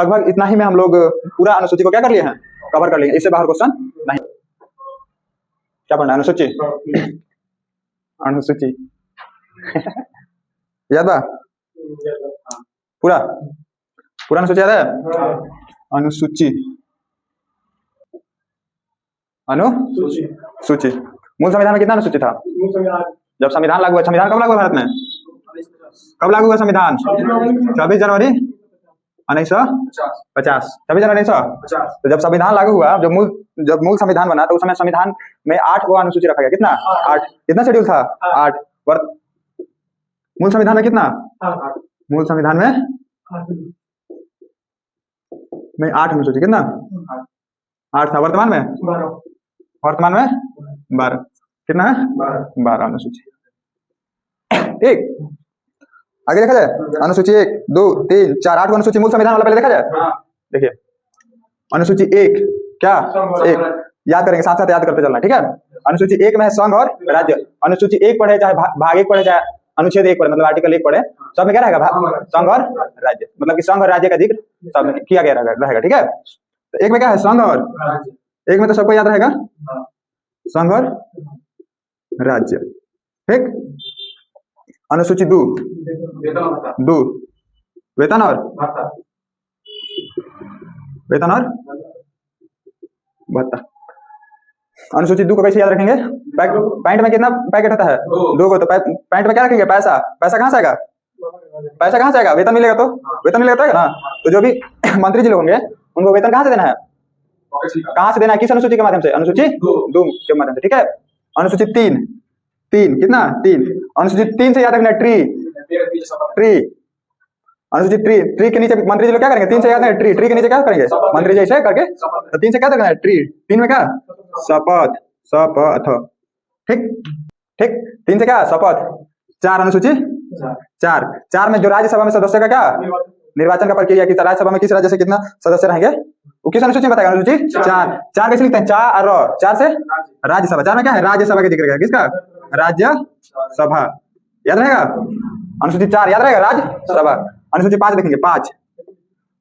लगभग इतना ही में हम लोग पूरा अनुसूची को क्या कर लिए हैं, कवर कर लिए। इससे बाहर क्वेश्चन नहीं। क्या पढ़ना है? अनुसूची अनुसूची याद बा? पूरा पूरा अनुसूची याद है? अनुसूची अनुसूची मूल संविधान में कितना अनुसूची था? जब संविधान लागू हुआ, संविधान कब लागू हुआ भारत में? कब लागू हुआ संविधान? 26 जनवरी 1950। 26 जनवरी 1950। तो जब संविधान लागू हुआ, जब मूल संविधान बना, तो उस समय संविधान में 8 को अनुसूची रखा गया। कितना? 8। कितना शेड्यूल था? 8। मूल संविधान में कितना? मूल संविधान में 8 अनुसूची। कितना? 8 था। वर्तमान में 12। कितना है? 12 अनुसूची। ठीक, आगे देखा जाए। अनुसूची 1, 2, 3, 4, 8 अनुसूची मूल संविधान वाला पहले देखा जाए। देखिए अनुसूची 1 क्या? 1 याद करेंगे, साथ साथ याद करते चलना, ठीक है। अनुसूची 1 में है संघ और राज्य। अनुसूची 1 पढ़े चाहे भाग 1 पढ़े चाहे अनुच्छेद 1 पढ़े, मतलब आर्टिकल 1 पढ़े, सब में क्या रहेगा? संघ और राज्य, मतलब कि संघ और राज्य का जिक्र सब में किया गया रहेगा, ठीक है। तो 1 में क्या है? संघ और 1 में तो सबको याद रहेगा, संघ और राज्य, ठीक। अनुसूची 2 वेतन और भत्ता। अनुसूची 2 को कैसे याद रखेंगे? पैंट में कितना पैकेट होता है? 2 को। तो पैंट में क्या रखेंगे? पैसा। पैसा कहाँ से आएगा? वेतन मिलेगा तो है ना। तो जो भी मंत्री जी लोग होंगे उनको वेतन कहाँ से देना है? किस अनुसूची के माध्यम से? अनुसूची 2 के माध्यम से, ठीक है। अनुसूची 3 कितना? 3। अनुसूची 3 से याद रखना ट्री। अनुसूची ट्री के नीचे मंत्री जी लोग क्या करेंगे? 3 से याद रखना ट्री के नीचे क्या करेंगे? मंत्री जी ऐसे करके, तो 3 से क्या रखना है? ट्री। 3 में क्या? शपथ। ठीक, 3 से क्या? शपथ। 4 अनुसूची 4 में जो राज्यसभा में सदस्य का क्या? निर्वाचन का प्रक्रिया की राज्यसभा में किस राज्य से कितना सदस्य रहेंगे वो किस अनुसूची में बताएगा? अनुसूची 4 कैसे लिखते हैं? 4 से राज्यसभा। 4 में क्या है? राज्यसभा का जिक्र किया। किसका? राज्यसभा। याद रहेगा? अनुसूची 4 याद रहेगा, राज्यसभा। अनुसूची 5 देखेंगे।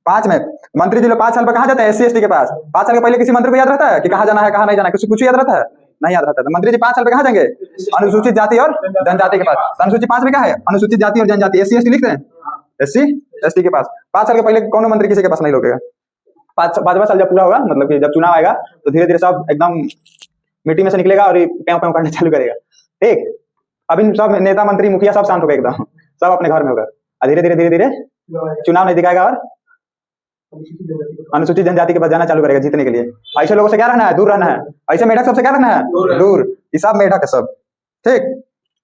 5 में मंत्री जी लोग 5 साल पर कहाँ जाते हैं? SC ST के पास। 5 साल के पहले किसी मंत्री को याद रहता है कि कहाँ जाना है, कहाँ नहीं जाना है? कुछ याद रहता है? नहीं याद रहता है। तो मंत्री जी 5 साल पे कहाँ जाएंगे? अनुसूचित जाति और जनजाति के पास। अनुसूची 5 में क्या है? अनुसूचित जाति और जनजाति, SC ST लिखते हैं, SC ST के पास। 5 साल के पहले कौन मंत्री किसी के पास नहीं लोगेगा। 5वां साल जब पूरा होगा, मतलब कि जब चुनाव आएगा, तो धीरे धीरे सब एकदम मिट्टी में से निकलेगा और प्याव करना चालू करेगा, ठीक। अभी सब नेता मंत्री मुखिया सब शांत हो गए, एकदम सब अपने घर में होगा। धीरे धीरे चुनाव नहीं दिखाएगा और अनुसूचित जनजाति के पास जाना चालू करेगा जीतने के लिए। ऐसे लोगों से क्या रहना है? दूर रहना है। ऐसे मेढक सबसे क्या रहना है? दूर। ये सब मेढक है सब, ठीक।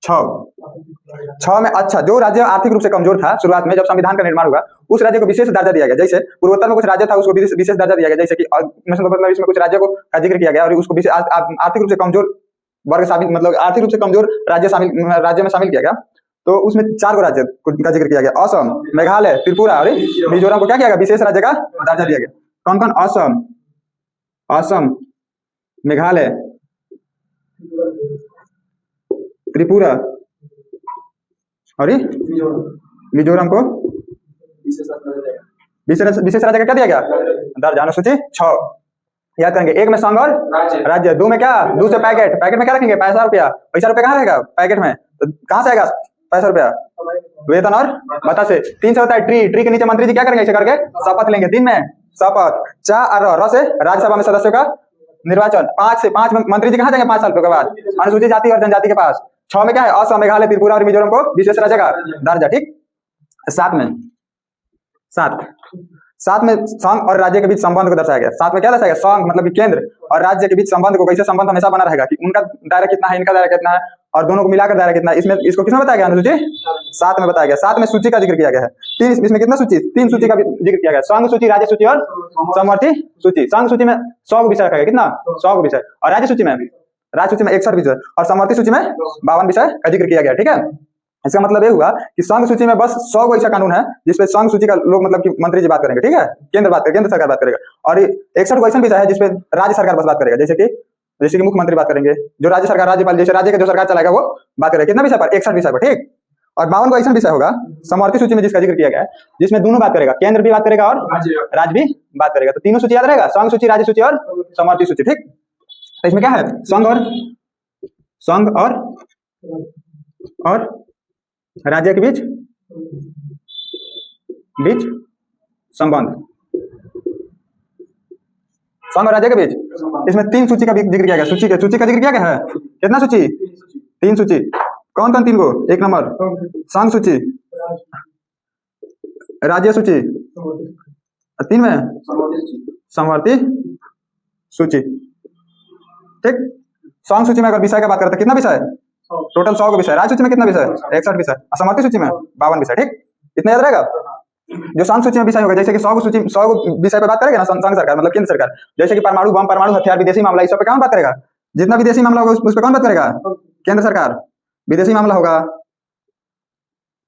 6 में अच्छा, जो राज्य आर्थिक रूप से कमजोर था शुरुआत में जब संविधान का निर्माण हुआ, उस राज्य को विशेष दर्जा दिया गया। जैसे पूर्वोत्तर में कुछ राज्य था, उसको विशेष दर्जा दिया गया। जैसे कि मतलब इसमें कुछ राज्यों का जिक्र किया गया और उसको आर्थिक रूप से कमजोर वर्ग शामिल, मतलब आर्थिक रूप से कमजोर राज्य में शामिल किया गया। तो उसमें 4 राज्य का जिक्र किया गया। असम, मेघालय, त्रिपुरा और मिजोरम को क्या किया गया? विशेष राज्य का दर्जा दिया गया। कौन? असम, मेघालय, त्रिपुरा और मिजोरम को विशेष राज्य का क्या दिया गया? दर्जा। अनुसूची 6 याद करेंगे। 1 में संघ और राज्य। 2 में क्या? 2 से पैकेट में क्या रखेंगे? पैसा रुपया कहाँ रहेगा? पैकेट में। तो कहाँ से आएगा पैसा रुपया? वेतन और भत्ता से। 3 से होता है ट्री के नीचे मंत्री जी क्या करेंगे? ऐसे करके शपथ लेंगे। 3 में शपथ। 4 से राज्यसभा में सदस्यों का निर्वाचन। 5 में मंत्री जी कहाँ जाएंगे? 5 साल के बाद अनुसूचित जाति और जनजाति के पास। 6 में क्या है? असम, मेघालय, त्रिपुरा और मिजोरम को विशेष राज्य का दर्जा, ठीक। 7 में संघ और राज्य के बीच संबंध को दर्शाया गया। 7 में क्या दर्शाया गया? संघ मतलब कि केंद्र और राज्य के बीच संबंध को, कैसे संबंध हमेशा बना रहेगा कि उनका दायरा कितना है, इनका दायरा कितना है और दोनों को मिलाकर दायरा कितना है। इसमें इसको किसमें बताया गया? अनुसूची 7 में बताया गया। 7 में सूची का जिक्र किया गया है। 3 इसमें कितना सूची? 3 सूची का जिक्र किया गया। संघ सूची, राज्य सूची और समवर्ती सूची। संघ सूची में 100 विषय रखा गया। कितना? 100 विषय। और राज्य सूची में 61 विषय और समवर्ती सूची में 52 विषय का जिक्र किया गया, ठीक है। इसका मतलब ये हुआ कि संघ सूची में बस 100 को ऐसा कानून है जिसपे संघ सूची का लोग, मतलब कि मंत्री जी बात करेंगे, ठीक है। केंद्र सरकार बात करेगा। और 61 को ऐसा विषय है जिसपे राज्य सरकार बस बात करेगा। जैसे कि मुख्यमंत्री बात करेंगे, जो राज्य सरकार, राज्यपाल, जैसे राज्य का जो सरकार चलाएगा वो बात करेगा। कितना विषय पर? 61 विषय पर, ठीक। और 52 को ऐसा विषय होगा समवर्ती सूची में जिसका जिक्र किया गया है, जिसमें दोनों बात करेगा, केंद्र भी बात करेगा और राज्य भी बात करेगा। तो तीनों सूची याद रहेगा, संघ सूची, राज्य सूची और समवर्ती सूची। ठीक, तो इसमें क्या है, संघ और राज्य के बीच संबंध, संघ और राज्य के बीच। इसमें 3 सूची का भी जिक्र किया गया, सूची का जिक्र किया गया है। कितना सूची? 3 सूची। कौन कौन 3 को? 1 नंबर संघ सूची, राज्य सूची, 3 में समवर्ती सूची। ठीक, संघ सूची में अगर विषय की बात करते कितना विषय? टोटल 100 का विषय। राज्य सूची में कितना विषय? 61 विषय। समवर्ती सूची में 52 विषय। ठीक, इतना याद रहेगा। जो संघ सूची में विषय होगा, जैसे कि 100 विषय पे बात करेगा ना संघ सरकार, मतलब केंद्र सरकार, जैसे कि परमाणु बम, परमाणु हथियार, विदेशी मामला, इस सब पे कौन बात करेगा? जितना विदेशी मामला होगा उस पर कौन बात करेगा? केंद्र सरकार। विदेशी मामला होगा,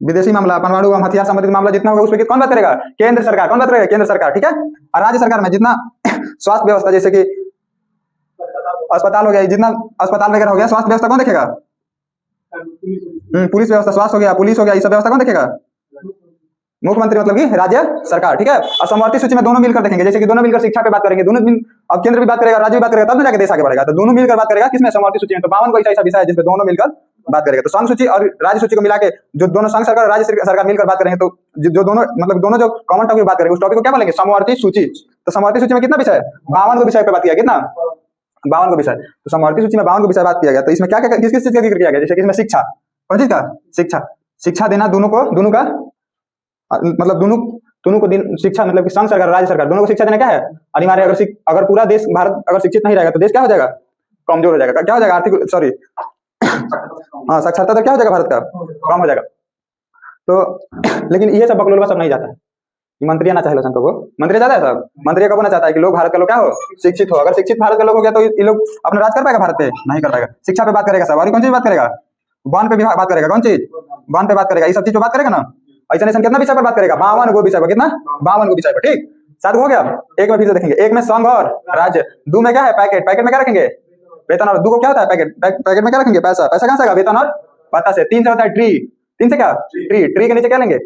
विदेशी मामला, परमाणु बम, हथियार संबंधित मामला जितना होगा उस पर कौन बात करेगा? केंद्र सरकार। कौन बात करेगा? केंद्र सरकार। ठीक है। और राज्य सरकार में जितना स्वास्थ्य व्यवस्था, जैसे कि अस्पताल हो गया, जितना अस्पताल वगैरह हो गया, स्वास्थ्य व्यवस्था कौन देखेगा? पुलिस व्यवस्था, स्वास्थ्य हो गया, पुलिस हो गया, ये सब व्यवस्था कौन देखेगा? मुख्यमंत्री, मतलब कि राज्य सरकार। ठीक है। और समवर्ती सूची में दोनों मिलकर देखेंगे, जैसे कि दोनों मिलकर शिक्षा पे बात करेंगे, दोनों अब केंद्र भी बात करेगा, राज्य भी बात करेगा, तब ना जाके देश आगे बढ़ेगा। तो दोनों मिलकर बात करेगा किसमें? समवर्ती सूची में। तो 52 को ऐसा विषय है जिसमें दोनों मिलकर बात करेगा। तो संघ सूची और राज्य सूची को मिला के जो दोनों संघ सरकार और राज्य सरकार मिलकर बात करेंगे, तो जो दोनों मतलब दोनों जो कॉमन टॉपिक बात करेंगे उस टॉपिक को क्या बोलेंगे? समवर्ती सूची। तो समवर्ती सूची में कितना विषय है? 52 को विषय पे बात किया। कितना? 52 को विषय। तो समवर्ती सूची में 52 को विषय बात किया गया। तो इसमें क्या क्या किस किस चीज का जिक्र किया गया? जैसे कि इसमें शिक्षा, कौन चीज का? शिक्षा देना दोनों का, मतलब दोनों को शिक्षा, मतलब कि संघ सरकार, राज्य सरकार, दोनों को शिक्षा देना क्या है? अनिवार्य। अगर पूरा देश, भारत अगर शिक्षित नहीं रहेगा तो देश क्या हो जाएगा? कमजोर हो जाएगा। क्या हो जाएगा? आर्थिक, सॉरी, हाँ, साक्षरता तो क्या हो जाएगा? भारत का कम हो जाएगा। तो लेकिन ये सब बकलोलवा सब नहीं जाता है। मंत्री आना चाहिए को, मंत्री चाहता है सब, मंत्री कब होना चाहता है कि लोग, भारत का लोग क्या हो? शिक्षित हो। अगर शिक्षित भारत का लोग हो गया तो ये लोग अपना राज कर पाएगा भारत पे? नहीं कर पाएगा। शिक्षा पे बात करेगा सब। और कौन चीज बात करेगा? वन पे भी बात करेगा। कौन चीज? वन पे बात करेगा। ये सब चीज पे बात करेगा ना। ऐसा नहीं, कितना विषय पर बात करेगा? 52 को विषय पर। कितना? 52 को विषय पर। ठीक, 7 हो गया। एक में फिर से देखेंगे, एक में संघ और राज्य, 2 में क्या है? पैकेट में क्या रखेंगे? वेतन। और 2 को क्या होता है? पैकेट में क्या रखेंगे? पैसा कहां से आएगा? वेतन और पता से। 3 से होता है ट्री। 3 से क्या? ट्री के नीचे क्या लेंगे?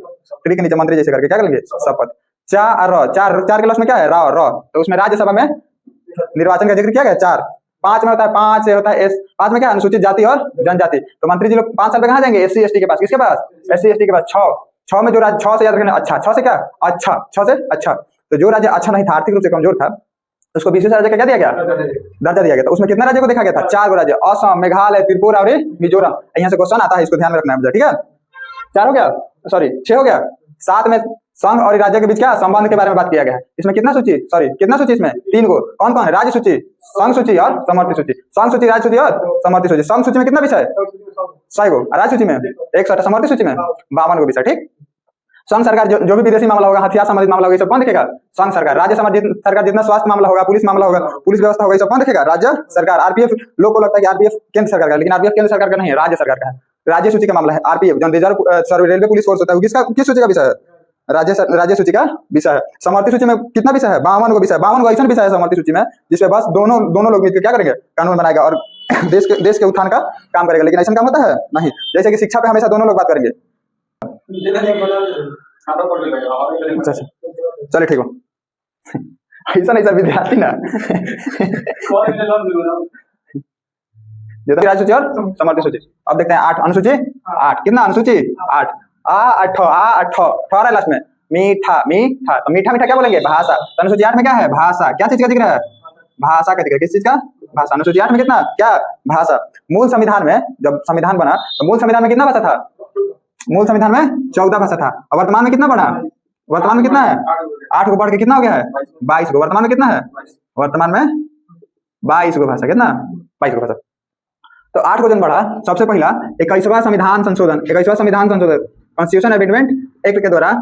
ट्री के नीचे मंत्री जैसे करके क्या लेंगे? शपथ। चार के लास्ट में क्या है? र। तो उसमें राज्यसभा में निर्वाचन का जिक्र किया गया। 4। 5 में होता है, 5 से होता है 5 में क्या? अनुसूचित जाति और जनजाति। तो मंत्री जी लोग 5 साल पे कहाँ जाएंगे? SC ST के पास। किसके पास? SC ST के पास। 6 में जो राज्य, 6 से याद रखना। अच्छा, 6 से क्या? अच्छा, 6 से अच्छा। तो जो राज्य अच्छा नहीं था, आर्थिक रूप से कमजोर था, उसको विशेष राज्य का क्या दिया गया? दर्जा दिया गया। तो उसमें कितना राज्य को देखा गया था? 4 गो राज्य, असम, मेघालय, त्रिपुरा और मिजोरम। यहाँ से क्वेश्चन आता है, इसको ध्यान में रखना है मुझे। ठीक है। 4 हो गया, सॉरी 6 हो गया। 7 में संघ और राज्य के बीच क्या? संबंध के बारे में बात किया गया है। इसमें कितना सूची? सॉरी, कितना सूची? इसमें 3 को। कौन कौन है? राज्य सूची, संघ सूची और समवर्ती सूची। संघ सूची, राज्य सूची और समवर्ती सूची। संघ सूची में कितना विषय? 100 को। राज्य सूची में 100, समवर्ती सूची में 52 को विषय। ठीक। संघ सरकार जो भी विदेशी मामला होगा, हथियार संबंधित मामला होगा, ये सब कौन देखेगा? संघ सरकार। राज्य सरकार जितना स्वास्थ्य मामला होगा, पुलिस मामला होगा, पुलिस व्यवस्था होगा, ये सब कौन देखेगा? राज्य सरकार। RPF, लोग को लगता है कि RPF केंद्र सरकार का, लेकिन RPF केंद्र सरकार का नहीं है, राज्य सरकार का है। राज्य सूची का मामला है। RPF जो रिजर्व रेलवे पुलिस फोर्स होता है, किस सूची का विषय है? राज्य सूची का विषय है। समवर्ती सूची में कितना विषय है? 52 को विषय। 52 को ऐसा विषय है समवर्ती सूची में जिसमें बस दोनों लोग मिलकर क्या करेंगे? कानून बनाएगा और देश के उत्थान का काम करेगा। लेकिन ऐसा काम होता है नहीं। जैसे कि शिक्षा पे हमेशा दोनों लोग बात करेंगे। अच्छा, चलिए ठीक हो। ऐसा नहीं सर, विद्यार्थी ना। राज्य सूची और समवर्ती सूची। अब देखते हैं 8 अनुसूची। 8 कितना? अनुसूची 8। लास्ट में मीठा। तो मीठा क्या बोलेंगे? भाषा। तो अनुसूची 8 में क्या है? भाषा। क्या चीज का जिक्र है? भाषा का जिक्र। किस चीज का? भाषा। अनुसूची 8 में कितना? क्या? भाषा। मूल संविधान में जब संविधान बना तो मूल संविधान में कितना भाषा था? मूल संविधान में 14 भाषा था। और वर्तमान में कितना बढ़ा? वर्तमान में कितना है? 8 को बढ़ के कितना हो गया है? 22 को। वर्तमान में कितना है? वर्तमान में 22 को भाषा। कितना? 22 को भाषा। तो 8 को जन बढ़ा, सबसे पहला 21वां संविधान संशोधन, कॉन्स्टिट्यूशन अमेंडमेंट एक्ट के द्वारा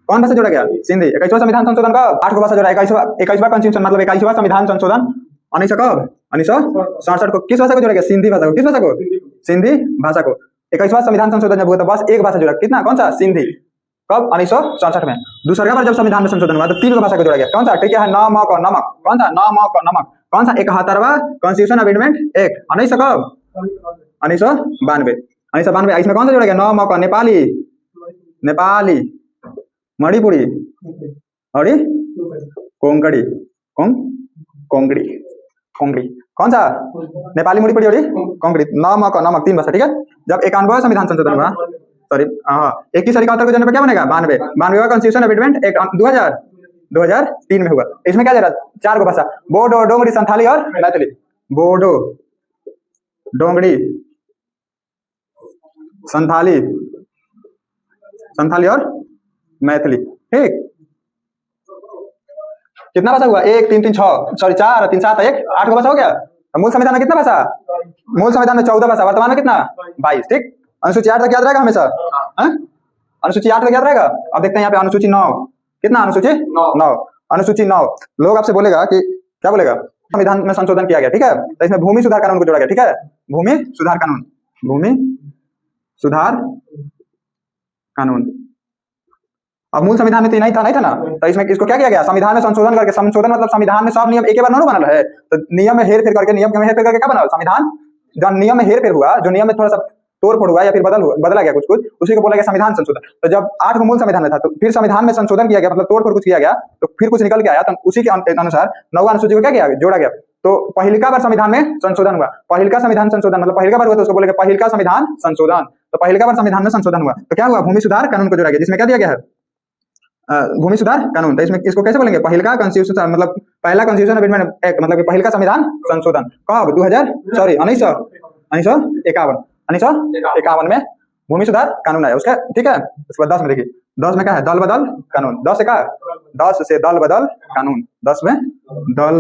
कौन भाषा जोड़ा गया? सिंधी। 21वां संविधान संशोधन का 8 को भाषा जोड़ा। 21वां कॉन्स्टिट्यूशन मतलब 21वां संविधान संशोधन 1967 को किस भाषा को जोड़ा गया? सिंधी भाषा को। किस भाषा को? सिंधी भाषा को। 21वां संविधान संशोधन जब हुआ तो बस एक भाषा जोड़ा। कितना? कौन सा? सिंधी। कब? 1967 में। दूसरा बार जब संविधान में संशोधन हुआ तो 3 भाषा को जोड़ा गया। कौन सा? ठीक है, नमक और नमक। कौन सा? नमक और नमक। कौन सा? 71वां कॉन्स्टिट्यूशन अमेंडमेंट एक्ट 1992। 1992 इसमें कौन सा जोड़ेगा? नौ मौका नेपाली, नेपाली, मणिपुरी और कोंकणी, कोंकणी, कोंकणी, कौन सा? नेपाली, मणिपुरी और कोंकणी। नौ मौका, 3 बचा, ठीक है। जब 91वां संविधान संशोधन हुआ, सॉरी 21 और 71 को जोड़ने पर क्या बनेगा? 92। 92वां कॉन्स्टिट्यूशन अमेंडमेंट एक्ट 2003 में हुआ। इसमें क्या जरा 4 को भाषा, बोडो, डोंगरी, संथाली और मैथिली। बोडो, डोंगरी, संथाली, संथाली और मैथिली, ठीक। कितना भाषा हुआ? 1 3 3 6, सॉरी 4 3 7 1 8 को भाषा हो गया। मूल संविधान में कितना भाषा? मूल संविधान में 14 भाषा, वर्तमान में कितना? 22, ठीक। अनुसूची 8 तक याद रहेगा हमेशा, अनुसूची 8 तक याद रहेगा। अब देखते हैं यहाँ पे अनुसूची 9, कितना? अनुसूची 9, अनुसूची 9। लोग आपसे बोलेगा कि क्या बोलेगा? संविधान में संशोधन किया गया, ठीक है। तो इसमें भूमि सुधार कानून को जोड़ा गया, ठीक है। भूमि सुधार कानून, भूमि सुधार कानून। अब मूल संविधान में तो नहीं था ना, तो इसमें इसको क्या किया गया? संविधान में संशोधन करके, संशोधन मतलब संविधान में सब नियम एक बार नहीं बनल है, तो नियम में हेर फेर करके, नियम में हेर फेर करके क्या बना? संविधान। जो नियम में हेर फेर हुआ, जो नियम में थोड़ा सा तोड़ फोड़ हुआ या फिर बदला गया कुछ, उसी को बोला गया संविधान संशोधन। तो जब 8 को मूल संविधान में था, तो फिर संविधान में संशोधन किया गया, मतलब तोड़ फोड़ कुछ किया गया, तो फिर कुछ निकल के आया, तो उसी के अनुसार 9वां अनुसूची को क्या किया? जोड़ा गया। तो पहिलका बार संविधान में संशोधन हुआ। पहिलका संविधान संशोधन मतलब पहिलका बार हुआ, तो उसको बोलेंगे पहिलका संविधान संशोधन। तो पहिलका बार संविधान में संशोधन हुआ, तो क्या हुआ? भूमि सुधार कानून को जोड़ा गया, जिसमें क्या दिया गया है? भूमि सुधार कानून। तो इसमें इसको कैसे बोलेंगे? पहिलका कॉन्स्टिट्यूशन, मतलब पहला कॉन्स्टिट्यूशन अमेंडमेंट एक्ट, मतलब पहिलका संविधान संशोधन। कब? 1951 में भूमि सुधार कानून आया उसका, ठीक है। उसके बाद 10 में देखिए, 10 में क्या है? दल बदल कानून। 10 से क्या? 10 से दल बदल कानून। 10 में दल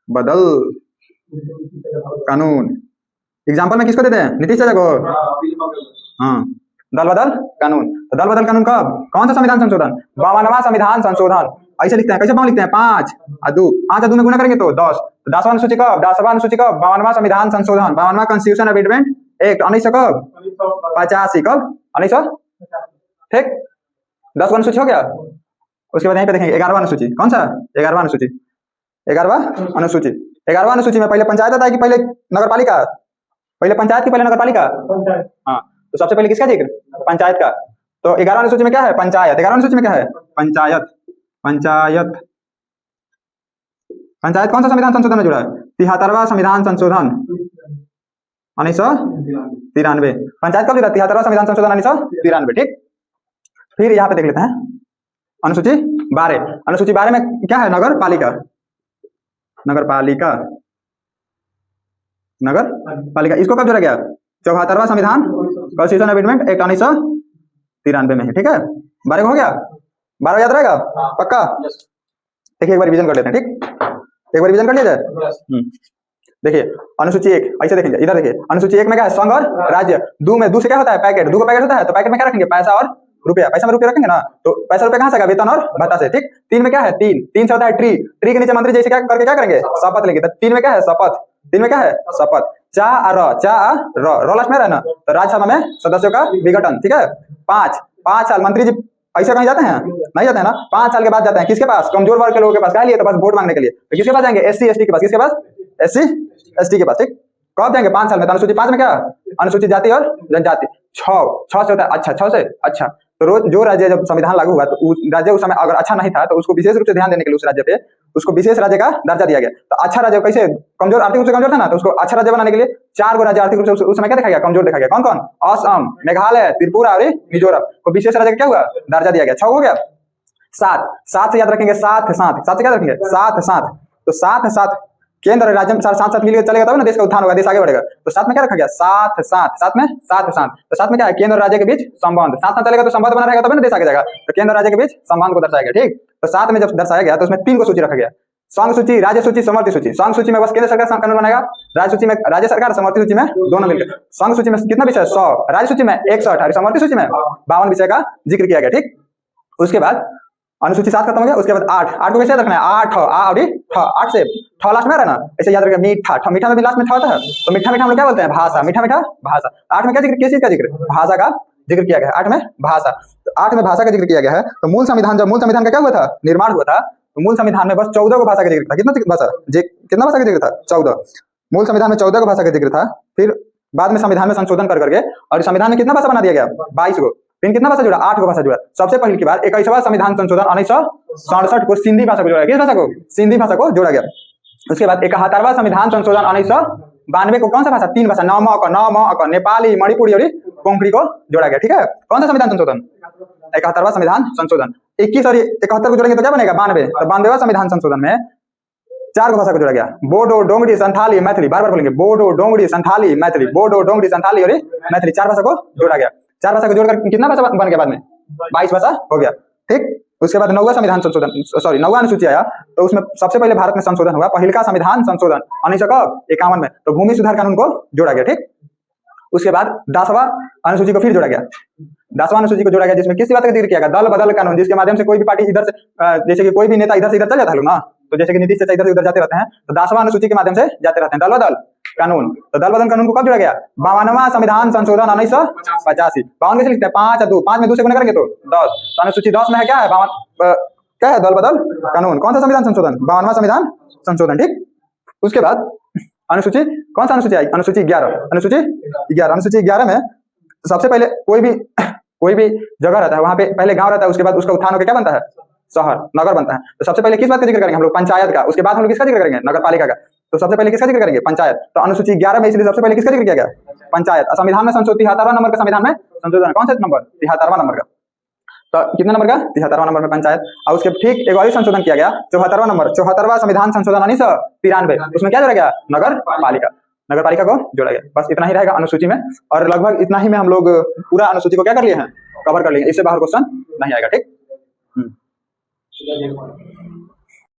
बदल कानून। एग्जाम्पल में किसको देते हैं? नीतीश चाचा को। हाँ, दल बदल कानून। तो दल बदल कानून कब? कौन सा संविधान संशोधन? 52वां संविधान संशोधन। ऐसे लिखते हैं, कैसे 52 लिखते हैं? 5 और 2, 5 और 2 में गुना करेंगे तो 10। तो 10वां अनुसूची कब? 10वां अनुसूची कब? 52वां संविधान संशोधन, 52वां कॉन्स्टिट्यूशन अमेंडमेंट एक्ट 1985। कब? 1900, ठीक। 10 अनुसूची हो गया। उसके बाद यहीं पे देखेंगे 11वां अनुसूची। कौन सा? 11वां अनुसूची। 11वां अनुसूची। 11वां अनुसूची में पहले पंचायत आता है कि पहले नगरपालिका? पहले पंचायत की पहले नगरपालिका? हाँ, तो सबसे पहले किसका जिक्र? पंचायत का। तो 11वां अनुसूची में क्या है? पंचायत। 11वां अनुसूची में क्या है? पंचायत। पंचायत, पंचायत कौन सा संविधान संशोधन में जुड़ा है? 73वां संविधान संशोधन 1993। पंचायत कब जुड़ा? 73वां संविधान संशोधन 1993, ठीक। फिर यहाँ पे देख लेते हैं अनुसूची 12। अनुसूची 12 में क्या है? नगर पालिका। नगर पालिका, नगर पालिका। इसको कब जोड़ा गया? 74वां संविधान कॉन्स्टिट्यूशन अमेंडमेंट एक्ट 1993 में है, ठीक है। 12 हो गया। 12 याद रहेगा पक्का? देखिए एक बार रिवीजन कर लेते हैं, ठीक। एक बार रिवीजन कर लिया जाए। देखिए अनुसूची 1 ऐसे देखेंगे, इधर देखिए अनुसूची 1 में क्या है? संघ और राज्य। 2 में 2 से क्या होता है? पैकेट। 2 का पैकेट होता है, तो पैकेट में क्या रखेंगे? पैसा और रुपया। पैसा में रुपया रखेंगे ना, तो पैसा रुपया कहाँ से आएगा? वेतन और भत्ता से, ठीक। 3 में क्या है? 3 से होता है ट्री। ट्री के नीचे मंत्री जैसे क्या करके क्या करेंगे? शपथ लेंगे। तो 3 में क्या है? शपथ। 3 में क्या है? शपथ। चा र लास्ट में रहा ना, तो राज्यसभा में सदस्यों का विघटन, ठीक है। 5 साल मंत्री जी ऐसे कहीं जाते हैं? नहीं जाते हैं ना। 5 साल के बाद जाते हैं किसके पास? कमजोर वर्ग के लोगों के पास। क्या लिए? तो बस वोट मांगने के लिए। तो किसके पास जाएंगे? SC ST के पास। किसके पास? SC ST के पास, ठीक। कब जाएंगे? 5 साल में। तो अनुसूची 5 में क्या? अनुसूचित जाति और जनजाति। 6 से होता है अच्छा। 6 से अच्छा। तो रोज जो राज्य जब संविधान लागू हुआ, तो उस राज्य उस समय अगर अच्छा नहीं था, तो उसको विशेष रूप से ध्यान देने के लिए उस राज्य पे उसको विशेष राज्य का दर्जा दिया गया। तो अच्छा राज्य कैसे? कमजोर, आर्थिक रूप से कमजोर था ना, तो उसको अच्छा राज्य बनाने के लिए 4 गो राज्य आर्थिक रूप से उस समय क्या देखा गया? कमजोर देखा गया। कौन कौन? असम, मेघालय, त्रिपुरा और मिजोरम को विशेष राज्य का क्या हुआ? दर्जा दिया गया। 6 हो गया। 7 से याद रखेंगे। 7 से क्या रखेंगे? 7 तो 7 केंद्र और राज्य में 7 मिलकर चलेगा तब ना देश का उत्थान होगा, देश आगे बढ़ेगा। तो 7 में क्या रखा गया? 7 में 7। तो 7 में क्या है? केंद्र और राज्य के बीच संबंध। 7 चलेगा तो संबंध बना रहेगा तब ना देश आगे जाएगा। तो केंद्र और राज्य के बीच संबंध को दर्शाया गया, ठीक। तो 7 में जब दर्शाया गया, तो उसमें 3 को सूची रखा गया। संघ सूची, राज्य सूची, समवर्ती सूची। संघ सूची में बस केंद्र सरकार कानून बनाएगा। राज्य सूची में राज्य सरकार, समवर्ती सूची में दोनों मिलकर। संघ सूची में कितना विषय? 100। राज्य सूची में 61 और समवर्ती सूची में 52 विषय का जिक्र किया गया, ठीक। उसके बाद अनुसूची 7 खत्म हो गया। उसके बाद 8 को कैसे याद रखना है? 8 से ठ लास्ट में रहना, ऐसे याद रखेगा। मीठा में भी लास्ट में ठा होता है, तो मीठा हम लोग क्या बोलते हैं? भाषा। मीठा भाषा। 8 में क्या जिक्र? किस चीज का जिक्र? भाषा का जिक्र किया गया है। 8 में भाषा। तो 8 में भाषा का जिक्र किया गया है। तो मूल संविधान, जब मूल संविधान का क्या हुआ था? निर्माण हुआ था, तो मूल संविधान में बस 14 को भाषा का जिक्र था। कितना भाषा का जिक्र था? 14। मूल संविधान में 14 को भाषा का जिक्र था। फिर बाद में संविधान में संशोधन कर करके, और संविधान में कितना भाषा बना दिया गया 22 गो, फिर कितना भाषा जुड़ा 8 गो भाषा जुड़ा। सबसे पहले की बात 21वां संविधान संशोधन 1967 को सिंधी भाषा को जोड़ा गया। किस भाषा को? सिंधी भाषा को जोड़ा गया। उसके बाद 71वां संविधान संशोधन 1992 को कौन सा भाषा? 3 भाषा नम नेपाली मणिपुरी और कोंकणी को जोड़ा गया। ठीक है, कौन सा संविधान संशोधन? 71वां संविधान संशोधन। 21 और 71 को जोड़ेंगे तो क्या बनेगा 92। तो 92वां संविधान संशोधन में 4 भाषा को जोड़ा गया, बोडो डोंगरी संथाली मैथिली, बार बार बोलेंगे बोडो डोंगरी संथाली मैथिली, बोडो डोंगरी संथाली और मैथिली, 4 भाषा को जोड़ा गया। 4 भाषा को जोड़कर कितना भाषा बन गया बाद में? 22 भाषा हो गया। ठीक, उसके बाद 9वां संविधान संशोधन, 9वां अनुसूची आया, तो उसमें सबसे पहले भारत में संशोधन हुआ, पहल का संविधान संशोधन 1951 में, तो भूमि सुधार कानून को जोड़ा गया। ठीक, उसके बाद 10वां अनुसूची को फिर जोड़ा गया। 10वां अनुसूची को जोड़ा गया जिसमें किस बात का जिक्र किया गया? दल बदल कानून, जिसके माध्यम से कोई भी पार्टी इधर से जैसे कि कोई भी नेता इधर से इधर चल जाता है ना, तो जैसे कि नीतीश चाचा इधर से उधर जाते रहते हैं, तो 10वां अनुसूची के माध्यम से जाते रहते हैं। दल बदल कानून, तो दल बदल कानून को कब जोड़ा गया? 52वां संविधान संशोधन 1985। 52 कैसे लिखते हैं? 5 और 2, 5 में 2 से गुणा करेंगे तो 10। तो अनुसूची 10 में है क्या है? क्या है? दल बदल कानून। कौन सा संविधान संशोधन? 52वां संविधान संशोधन। ठीक, उसके बाद अनुसूची, कौन सा अनुसूची आई? अनुसूची 11। अनुसूची 11 में सबसे पहले कोई भी जगह रहता है, वहां पे पहले गांव रहता है, उसके बाद उसका उत्थान होकर क्या बनता है? शहर, नगर बनता है। तो सबसे पहले किस बात का जिक्र करेंगे हम लोग? पंचायत का। उसके बाद हम लोग किसका जिक्र करेंगे? नगर पालिका का। तो सबसे पहले किसका जिक्र करेंगे? पंचायत। तो अनुसूची 11 में इसलिए सबसे पहले किसका जिक्र किया गया? पंचायत। संविधान में संशोधन 73वां नंबर का संविधान में संशोधन, कौन सा नंबर? 73वां नंबर का। तो कितने नंबर का? 73वां नंबर में पंचायत। और उसके ठीक एक और संशोधन किया गया 74वां नंबर, 74वां संविधान संशोधन 1993। उसमें क्या जोड़ा गया? नगर पालिका को जोड़ा गया। बस इतना ही रहेगा अनुसूची में, और लगभग इतना ही में हम लोग पूरा अनुसूची को क्या कर लिए हैं? कवर कर लिए। इससे बाहर क्वेश्चन नहीं आएगा। ठीक।